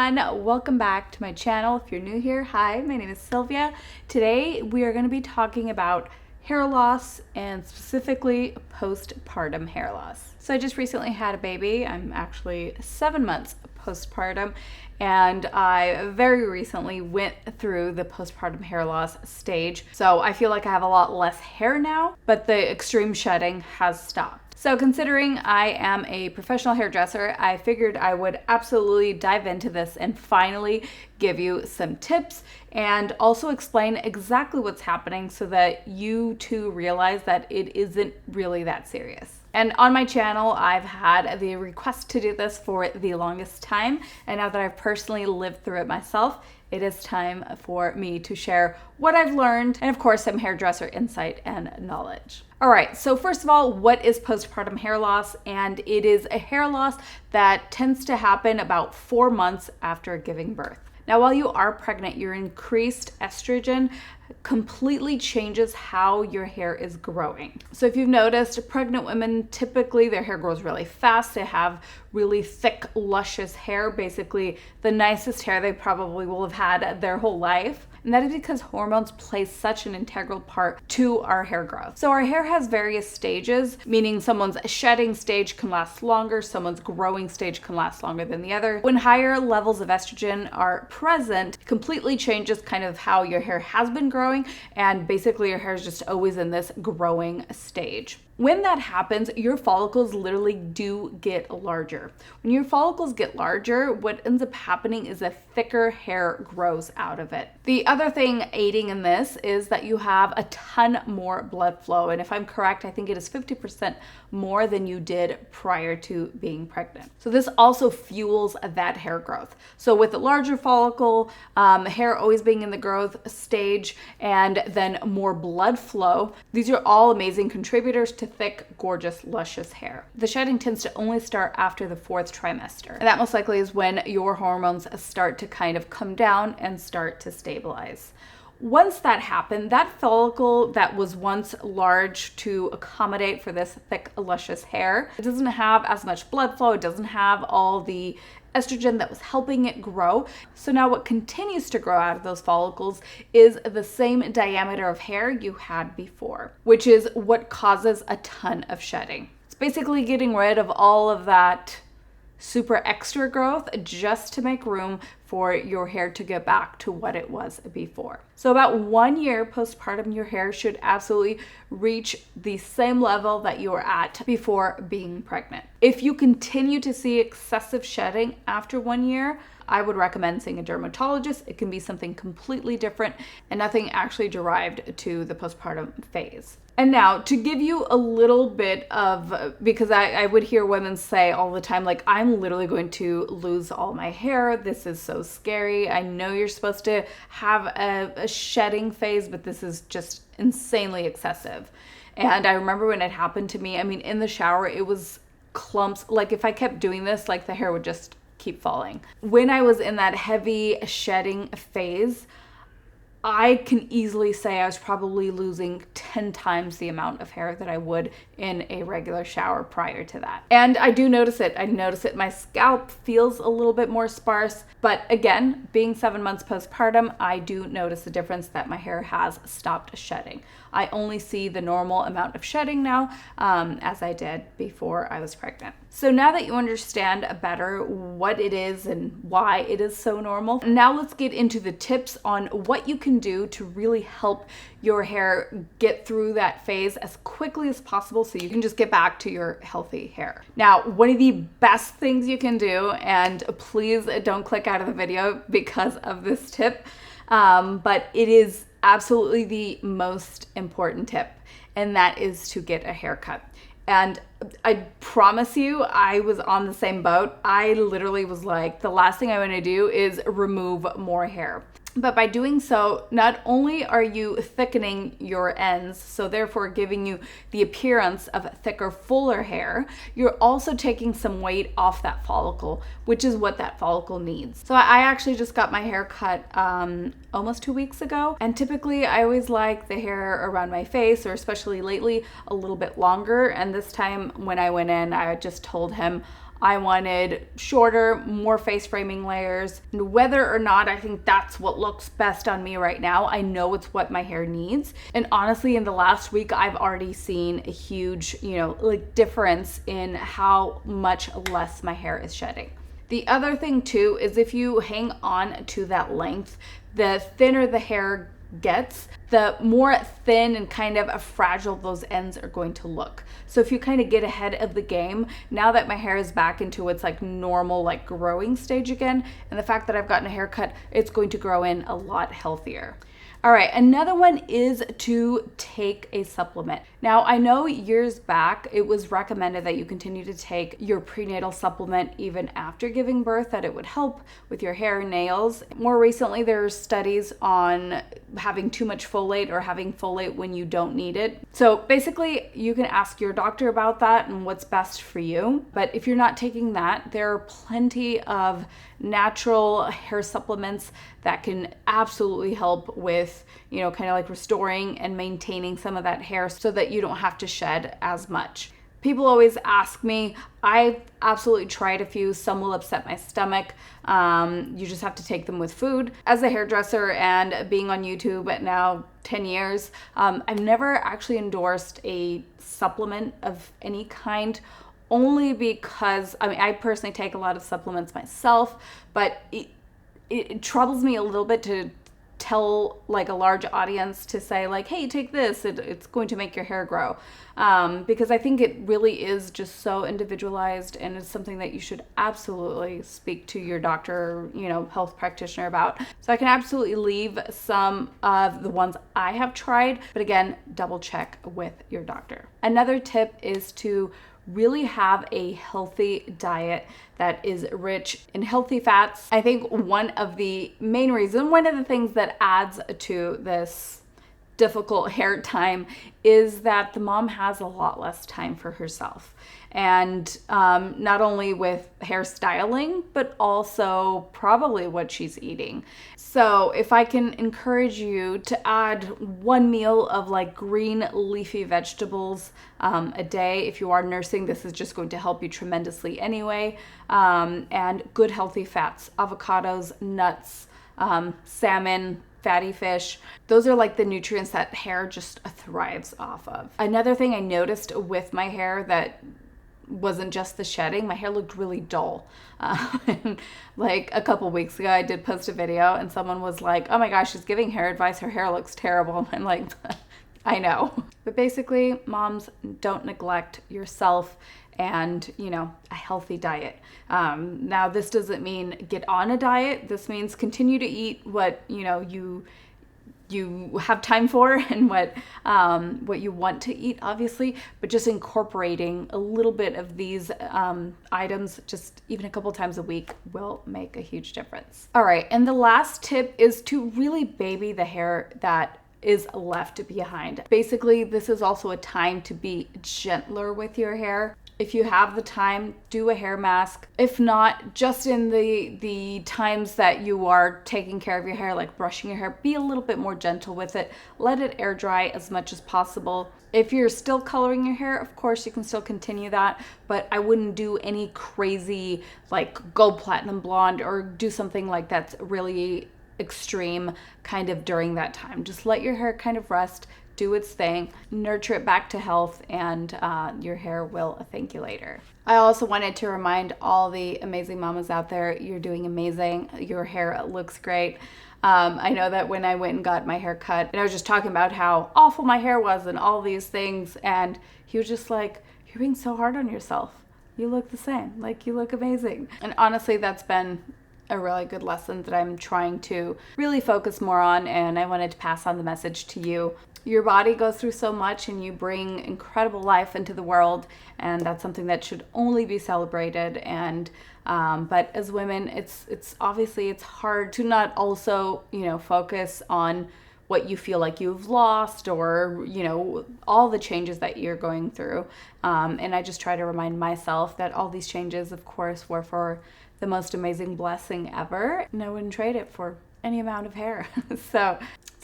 everyone, welcome back to my channel. If you're new here, hi, my name is Sylvia. Today we are going to be talking about hair loss and specifically postpartum hair loss. So I just recently had a baby. I'm actually 7 months postpartum, and I very recently went through the postpartum hair loss stage. So I feel like I have a lot less hair now, but the extreme shedding has stopped. So considering I am a professional hairdresser, I figured I would absolutely dive into this and finally give you some tips and also explain exactly what's happening so that you too realize that it isn't really that serious. And on my channel, I've had the request to do this for the longest time, and now that I've personally lived through it myself, it is time for me to share what I've learned and of course some hairdresser insight and knowledge. All right, so first of all, what is postpartum hair loss? And it is a hair loss that tends to happen about 4 months after giving birth. Now, while you are pregnant, your increased estrogen completely changes how your hair is growing. So if you've noticed, pregnant women, typically their hair grows really fast. They have really thick, luscious hair, basically the nicest hair they probably will have had their whole life. And that is because hormones play such an integral part to our hair growth. So our hair has various stages, meaning someone's shedding stage can last longer, someone's growing stage can last longer than the other. When higher levels of estrogen are present, it completely changes kind of how your hair has been growing, and basically your hair is just always in this growing stage. When that happens, your follicles literally do get larger. When your follicles get larger, what ends up happening is a thicker hair grows out of it. The other thing aiding in this is that you have a ton more blood flow. And if I'm correct, I think it is 50% more than you did prior to being pregnant. So this also fuels that hair growth. So with a larger follicle, hair always being in the growth stage, and then more blood flow, these are all amazing contributors to thick, gorgeous, luscious hair. The shedding tends to only start after the 4th trimester. And that most likely is when your hormones start to kind of come down and start to stabilize. Once that happened, that follicle that was once large to accommodate for this thick, luscious hair, it doesn't have as much blood flow, it doesn't have all the estrogen that was helping it grow. So now what continues to grow out of those follicles is the same diameter of hair you had before, which is what causes a ton of shedding. It's basically getting rid of all of that super extra growth just to make room for your hair to get back to what it was before. So about 1 year postpartum, your hair should absolutely reach the same level that you were at before being pregnant. If you continue to see excessive shedding after 1 year, I would recommend seeing a dermatologist. It can be something completely different and nothing actually derived to the postpartum phase. And now to give you a little bit of, because I would hear women say all the time, like, I'm literally going to lose all my hair. This is so scary. I know you're supposed to have a shedding phase, but this is just insanely excessive. And I remember when it happened to me, I mean, in the shower, it was clumps. Like if I kept doing this, like the hair would just keep falling. When I was in that heavy shedding phase, I can easily say I was probably losing 10 times the amount of hair that I would in a regular shower prior to that. And I do notice it. I notice it. My scalp feels a little bit more sparse. But again, being 7 months postpartum, I do notice the difference that my hair has stopped shedding. I only see the normal amount of shedding now as I did before I was pregnant. So now that you understand better what it is and why it is so normal, now let's get into the tips on what you can do to really help your hair get through that phase as quickly as possible so you can just get back to your healthy hair. Now, one of the best things you can do, and please don't click out of the video because of this tip, but it is absolutely the most important tip, and that is to get a haircut. And I promise you, I was on the same boat. I literally was like, the last thing I want to do is remove more hair. But by doing so, not only are you thickening your ends, so therefore giving you the appearance of thicker, fuller hair, you're also taking some weight off that follicle, which is what that follicle needs. So I actually just got my hair cut almost 2 weeks ago. And typically I always like the hair around my face, or especially lately, a little bit longer. And this time when I went in, I just told him, I wanted shorter, more face framing layers. And whether or not I think that's what looks best on me right now, I know it's what my hair needs. And honestly, in the last week, I've already seen a huge, difference in how much less my hair is shedding. The other thing too is if you hang on to that length, the thinner the hair gets, the more thin and kind of fragile those ends are going to look. So if you kind of get ahead of the game, now that my hair is back into its like normal like growing stage again, and the fact that I've gotten a haircut, it's going to grow in a lot healthier. All right, another one is to take a supplement. Now, I know years back, it was recommended that you continue to take your prenatal supplement even after giving birth, that it would help with your hair and nails. More recently, there are studies on having too much folate or having folate when you don't need it. So basically, you can ask your doctor about that and what's best for you. But if you're not taking that, there are plenty of natural hair supplements that can absolutely help with, kind of like restoring and maintaining some of that hair so that you don't have to shed as much. People always ask me, I've absolutely tried a few, some will upset my stomach. You just have to take them with food. As a hairdresser and being on YouTube at now 10 years, I've never actually endorsed a supplement of any kind, only because, I personally take a lot of supplements myself, but it troubles me a little bit to tell like a large audience to say like, hey, take this, it's going to make your hair grow. Because I think it really is just so individualized, and it's something that you should absolutely speak to your doctor, health practitioner about. So I can absolutely leave some of the ones I have tried, but again, double check with your doctor. Another tip is to really have a healthy diet that is rich in healthy fats. I think one of the things that adds to this difficult hair time is that the mom has a lot less time for herself. And not only with hairstyling, but also probably what she's eating. So if I can encourage you to add one meal of like green leafy vegetables a day, if you are nursing, this is just going to help you tremendously anyway. And good healthy fats, avocados, nuts, salmon, fatty fish. Those are like the nutrients that hair just thrives off of. Another thing I noticed with my hair that wasn't just the shedding, my hair looked really dull. And like a couple weeks ago, I did post a video and someone was like, oh my gosh, she's giving hair advice, her hair looks terrible. And I'm like, I know. But basically, moms, don't neglect yourself and, a healthy diet. Now, this doesn't mean get on a diet. This means continue to eat what, you have time for and what you want to eat, obviously, but just incorporating a little bit of these items just even a couple times a week will make a huge difference. All right, and the last tip is to really baby the hair that is left behind. Basically, this is also a time to be gentler with your hair. If you have the time, do a hair mask. If not, just in the times that you are taking care of your hair, like brushing your hair, be a little bit more gentle with it. Let it air dry as much as possible. If you're still coloring your hair, of course, you can still continue that, but I wouldn't do any crazy, like go platinum blonde or do something like that's really extreme kind of during that time. Just let your hair kind of rest, do its thing, nurture it back to health, and your hair will thank you later. I also wanted to remind all the amazing mamas out there, you're doing amazing. Your hair looks great. I know that when I went and got my hair cut, and I was just talking about how awful my hair was and all these things, and he was just like, you're being so hard on yourself. You look the same. Like, you look amazing. And honestly, that's been a really good lesson that I'm trying to really focus more on, and I wanted to pass on the message to you. Your body goes through so much and you bring incredible life into the world, and that's something that should only be celebrated. And but as women, it's obviously it's hard to not also, focus on what you feel like you've lost or, all the changes that you're going through. And I just try to remind myself that all these changes, of course, were for the most amazing blessing ever, and I wouldn't trade it for any amount of hair. So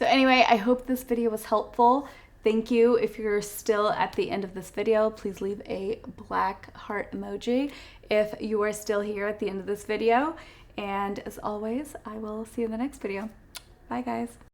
anyway, I hope this video was helpful. Thank you. If you're still at the end of this video, please leave a black heart emoji. if you are still here at the end of this video. And as always, I will see you in the next video. Bye guys.